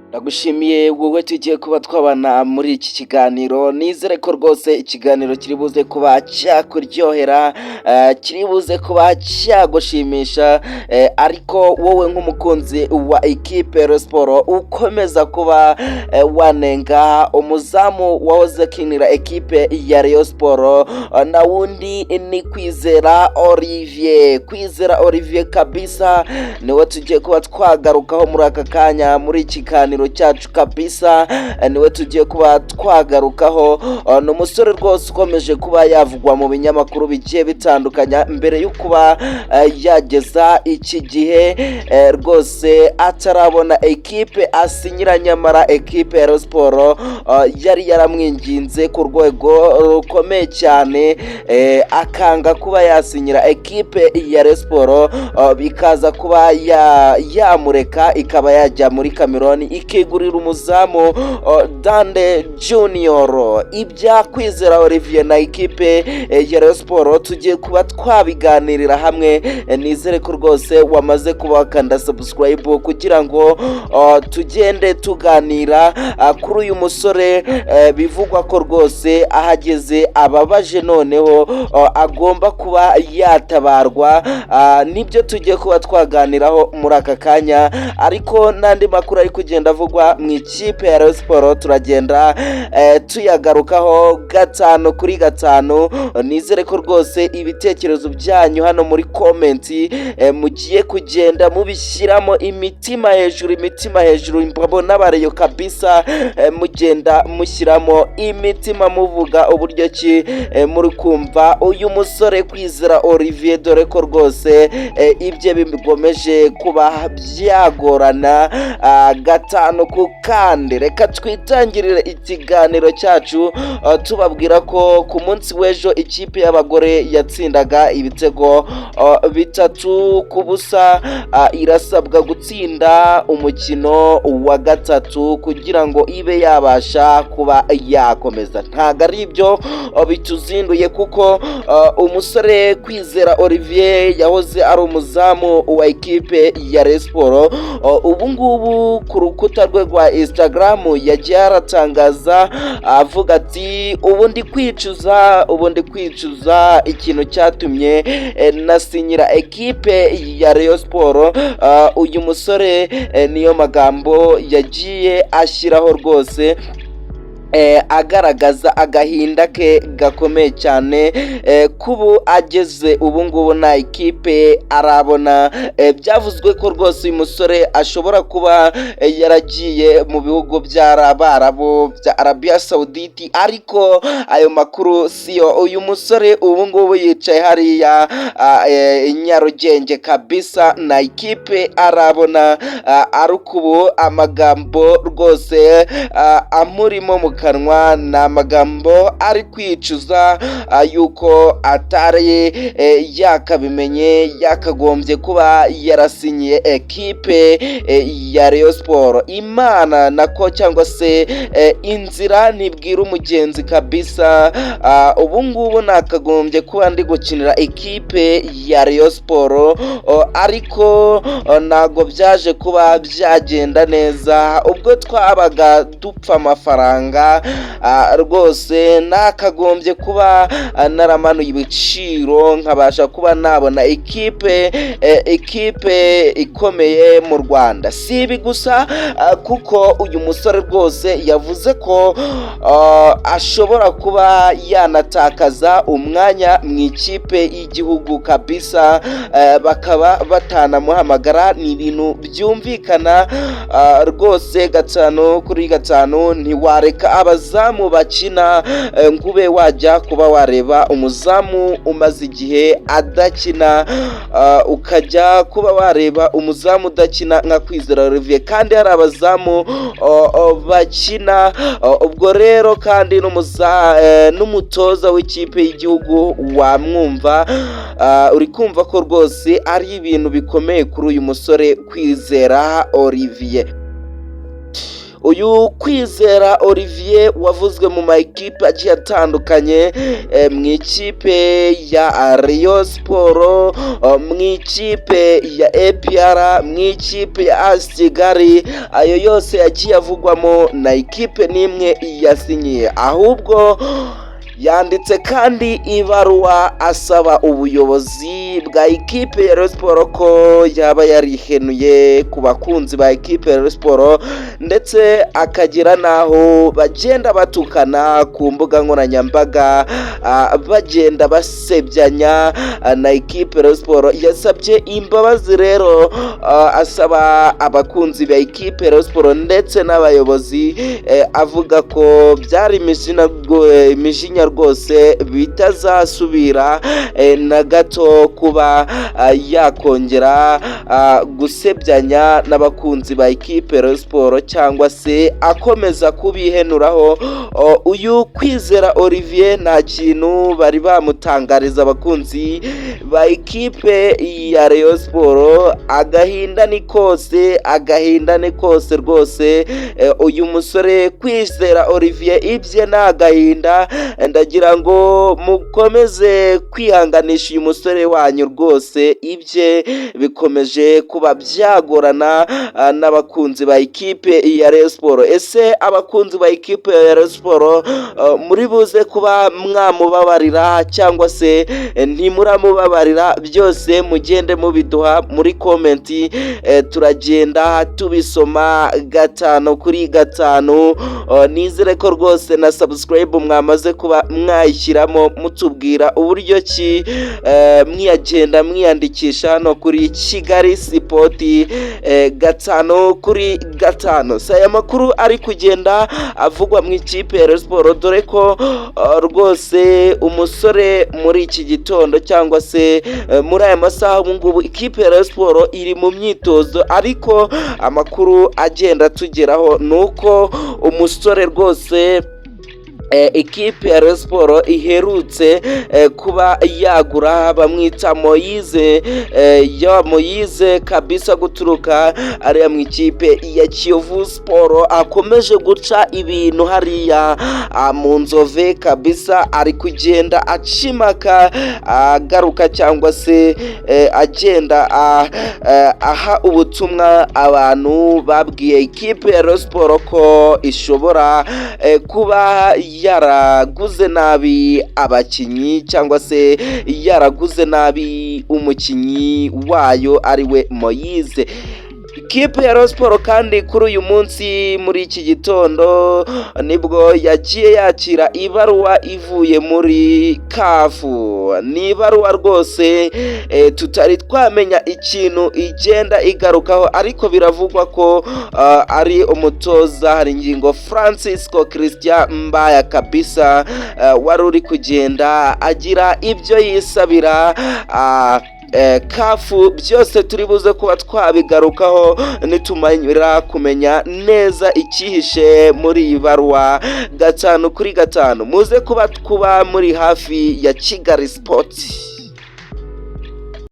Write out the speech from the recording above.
Ndagushimiye wowe tugiye kuba twabana muri iki kiganiro, nizere ko rwose ikiganiro kiri buze kuba cyakuryohera, kiri buze kuba cyagushimisha, ariko wowe nk'umukunzi wa ekipe Rayon Sports ukomeza kuba wanenga umuzamu wahoze akinira ekipe ya Rayon Sports, na wundi ni Kwizera Olivier kabisa niwe tugiye kuba twagarukaho muri aka kanya muri iki kiganiro cyacu kabisa. Niwe tugiye kuba twagarukaho, ni umusore rwose ukomeje kuba yavugwa mu binyamakuru bigiye bitandukanye mbere yo kuba yageza iki gihe rwose atarabona ekipe asinyira, nyamara ekipe ya Rayon Sports yari yaramwinginze ku rwego rukomeye cyane, akanga kuba yasinyira ekipe ya Rayon Sports, bikaza kuba yamureka ikaba yajya muri Cameroon ikigurira umuzamu Dande Junior. Ibya Kwizera Olivier na ekipe ya Rayon Sports tugiye kuba twabiganirira hamwe, nizere ko rwose wamaze kuba wakanda subscribe kugira ngo tugende tuganira kuri uyu musore, bivugwa ko rwose ahageze ababaje, noneho agomba kuba yatabarwa. Nibyo tugiye kuba twaganiraho muri aka kanya, ariko n'andi makuru ari kugenda avugwa mu ikipe ya Rayon Sports turagenda tuyagarukaho gatanu kuri gatanu. Nizere ko rwose ibitekerezo byanyu hano muri komenti mugiye kugenda mubishyiramo imitima hejuru, mbabona bareyo kabisa, mugenda mushyiramo imitima muvuga uburyo ki muri kumva uyu musore Kwizera Olivier, dore ko rwose ibye bigomeje kuba byagorana gatanu ku kandi. Reka twitangirire ikiganiro cyacu tubabwira ko ku munsi w'ejo ikipe y'abagore yatsindaga ibitego 3-0, irasabwa gutsinda umukino wa gatatu kugira ngo ibe yabasha kuba yakomeza. Ntago ari ibyo bituzinduye, kuko umusore Kwizera Olivier yahoze ari umuzamu wa ekipe ya Rayon Sports, ubu ngubu ku rukuta rwe rwa Instagram yagiye aratangaza avuga ati ubu ndi kwicuza ikintu cyatumye nasinyira ekipe ya Rayon Sports. Uyu musore niyo magambo yagiye ashyiraho rwose, agaragaza agahinda ke gakomeye cyane, kubu ageze ubu ngubu na ekipe arabona. Byavuzwe ko rwose uyu musore ashobora kuba yaragiye mu bihugu by'Abarabu, bya Arabia Saudite, ariko ayo makuru siyo. Uyu musore ubu ngubu yicaye hariya Nyarugenge kabisa, na ekipe arabona arukubu amagambo rwose amurimo mu kanwa, ni amagambo ari kwicuza yuko atari yakabimenye, yakagombye kuba yarasinyiye ekipe ya Rayon Sports. Imana nako cyangwa se inzira ntibwira umugenzi kabisa. Ubu ngubu nakagombye kuba ndi gukinira ekipe ya Rayon Sports, ariko ntago byaje kuba byagenda neza. Ubwo twabaga dupfa amafaranga rwose nakagombye kuba naramanuye ibiciro nkabasha kuba nabona ekipe ikomeye mu Rwanda. Si ibi gusa, kuko uyu musore rwose yavuze ko ashobora kuba yanatakaza umwanya mu ikipe y'igihugu kabisa, bakaba batanamuhamagara. Ni ibintu byumvikana rwose gatanu kuri gatanu. Ntiwareka abazamu bakina ngube wajya kuba wareba umuzamu umaze igihe adakina, ukajya kuba wareba umuzamu udakina nka Kwizera Olivier, kandi hari abazamu bakina. Ubwo rero kandi n'umutoza w'ikipe y'igihugu wamwumva, uri kumva ko rwose ari ibintu bikomeye kuri uyu musore Kwizera Olivier. uyu Kwizera Olivier wavuzwe mu makipe agiye atandukanye, mu ikipe ya Rayon Sport, mu ikipe ya APR, mu ikipe ya AS Kigali, ayo yose yagiye avugwamo na ikipe n'imwe yasinyiye, ahubwo yanditse kandi ibaruwa asaba ubuyobozi bwa ikipe ya Rayon Sport ko yaba yarihenuye ku bakunzi ba ikipe ya Rayon Sport, ndetse akagira naho bagenda batukana ku mbuga nkoranyambaga, bagenda basebyanya na ikipe ya Rayon Sport. Yasabye imbabazi rero, asaba abakunzi ba ikipe ya Rayon Sport ndetse n'abayobozi, avuga ko byari imijinya rwose bitazasubira na gato kuba yakongera gusebyanya n'abakunzi ba ikipe ya Rayon Sport cyangwa se akomeza kubihenuraho. Uyu Kwizera Olivier nta kintu bari bamutangariza abakunzi ba ikipe ya Rayon Sport, agahinda ni kose rwose. Uyu musore Kwizera Olivier ibye ni agahinda, ndagira ngo mukomeze kwihanganisha uyu musore wanyu rwose, ibye bikomeje kuba byagorana n'abakunzi ba ikipe ya Rayon Sport. Ese abakunzi ba ikipe ya Rayon Sport muri buze kuba mwamubabarira cyangwa se ntimuramubabarira? Byose mugende mubiduha muri komenti, turagenda tubisoma 5 kuri 5. Nizere ko rwose na subscribe mwamaze kuba mwayishyiramo, mutubwira uburyo ki mwiyagenda mwiyandikisha hano kuri Kigali Sport 5 kuri 5. Saya makuru ari kugenda avugwa mu ikipe ya Rayon Sport, dore ko rwose umusore muri iki gitondo cyangwa se muri aya masaha ubu ngubu ikipe ya Rayon Sport iri mu myitozo, ariko amakuru agenda tugeraho nuko umusore rwose ikipe ya Rayon Sport iherutse kuba yagura, bamwita Moise kabisa, guturuka ariya mu ikipe ya Kiyovu Sport. Akomeje guca ibintu hariya mu Nzove kabisa, ari kugenda acimaka agaruka cyangwa se agenda aha ubutumwa abantu babwiye ikipe ya Rayon Sport ko ishobora kuba yaraguze nabi abakinyi cyangwa se yaraguze nabi umukinyi wayo ariwe Moise. Ikipe ya Rayon Sport kandi kuri uyu munsi muri iki gitondo nibwo yagiye yakira ibaruwa ivuye muri CAF. Ni ibaruwa rwose tutari twamenya ikintu igenda igarukaho, ariko biravugwa ko ari umutoza Haringingo Francisco Christian Mbaya kabisa wari uri kugenda agira ibyo yisabira CAF. Byose turi buze kuba twabigarukaho nitumanyira kumenya neza ikihishe muri iyi baruwa 5 kuri 5. Muze kuba muri hafi ya Kigali Sport.